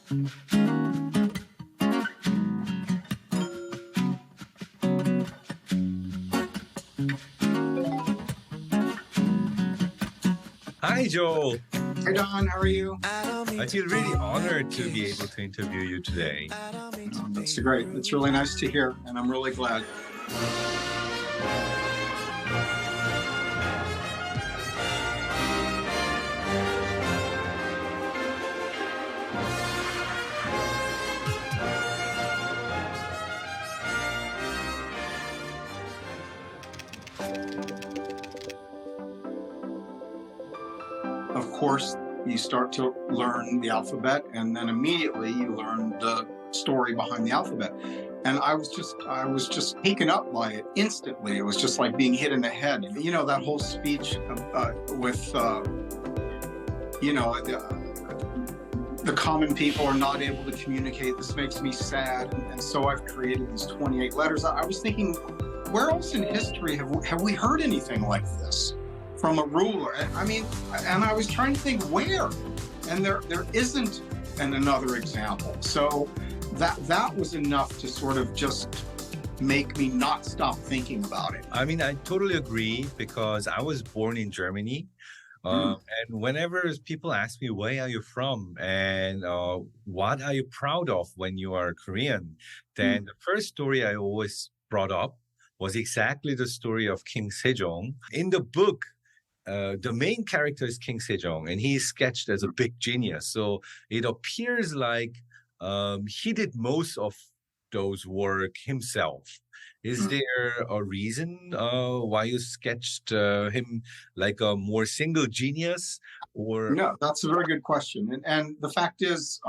Hi, Joel. Hi, Don. How are you? I feel really honored to be able to interview you today. That's great. It's really nice to hear, and I'm really glad. Of course, you start to learn the alphabet, and then immediately you learn the story behind the alphabet. And I was just taken up by it instantly. It was just like being hit in the head. You know, that whole speech with, you know, the common people are not able to communicate. This makes me sad. And so I've created these 28 letters. I was thinking, where else in history have we heard anything like this from a ruler? I mean, and I was trying to think where, and there isn't another example. So that was enough to sort of just make me not stop thinking about it. I mean, I totally agree because I was born in Germany. And whenever people ask me, where are you from? And what are you proud of when you are Korean? Then the first story I always brought up was exactly the story of King Sejong. In the book, the main character is King Sejong, and he's sketched as a big genius. So it appears like he did most of those work himself. Is there a reason why you sketched him like a more single genius? Or no, that's a very good question. And the fact is,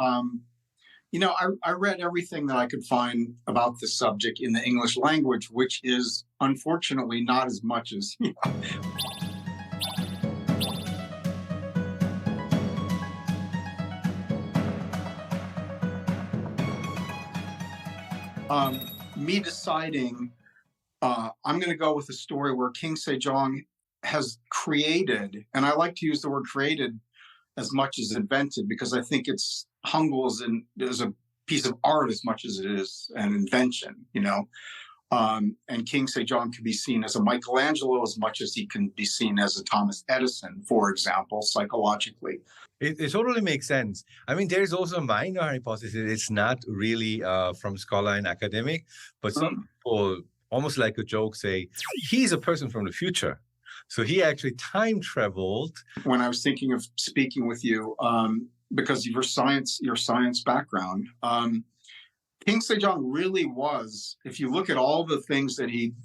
you know, I read everything that I could find about the subject in the English language, which is unfortunately not as much as, you know. Me deciding I'm going to go with a story where King Sejong has created, and I like to use the word created as much as invented, because I think it's Hangul is a piece of art as much as it is an invention, you know. And King Sejong can be seen as a Michelangelo as much as he can be seen as a Thomas Edison, for example, psychologically. It totally makes sense. I mean, there's also a minor hypothesis. It's not really from scholar and academic, but some people, almost like a joke, say he's a person from the future. So he actually time traveled. When I was thinking of speaking with you, because of your science background, King Sejong really was, if you look at all the things that he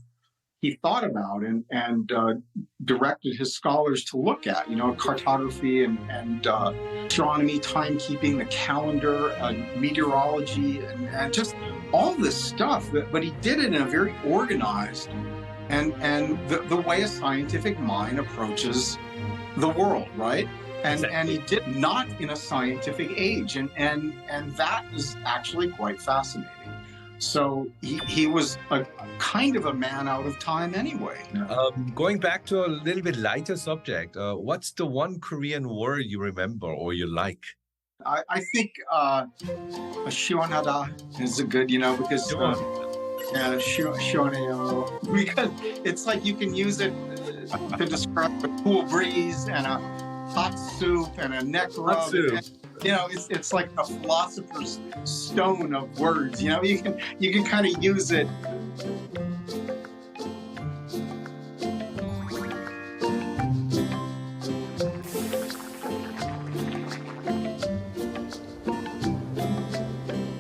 thought about and directed his scholars to look at, you know, cartography and astronomy, timekeeping, the calendar, meteorology, and just all this stuff. But he did it in a very organized and the way a scientific mind approaches the world, right? And he did not in a scientific age, and that is actually quite fascinating. So he was a kind of a man out of time anyway. Going back to a little bit lighter subject, what's the one Korean word you remember or you like? I think 시원하다 is a good, you know, because 시원해요, because it's like you can use it to describe a cool breeze and a hot soup and a neck rub. You know, it's like a philosopher's stone of words. You know, you can kind of use it.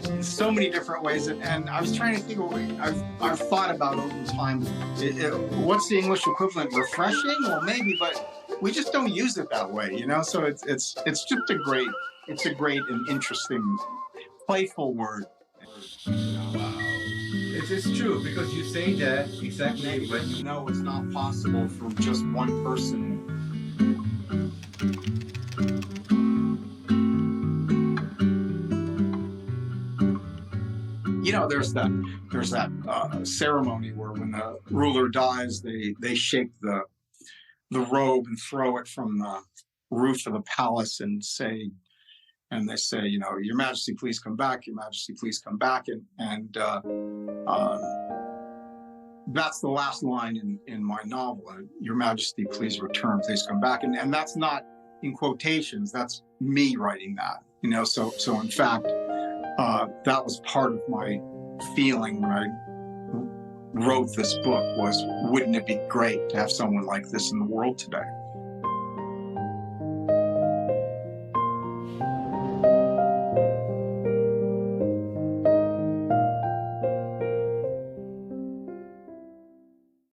In so many different ways, and I was trying to think of what I've thought about over time. What's the English equivalent? Refreshing? Well, maybe, but we just don't use it that way, you know. So it's just a great and interesting, playful word. Wow, it's true because you say that exactly when you know it's not possible for just one person. You know, there's that ceremony where when the ruler dies, they shake the robe and throw it from the roof of the palace and say, and they say, you know, Your Majesty, please come back. Your Majesty, please come back. And that's the last line in my novel. Your Majesty, please return. Please come back. And that's not in quotations. That's me writing that. You know, so in fact, that was part of my feeling when I wrote this book was, wouldn't it be great to have someone like this in the world today?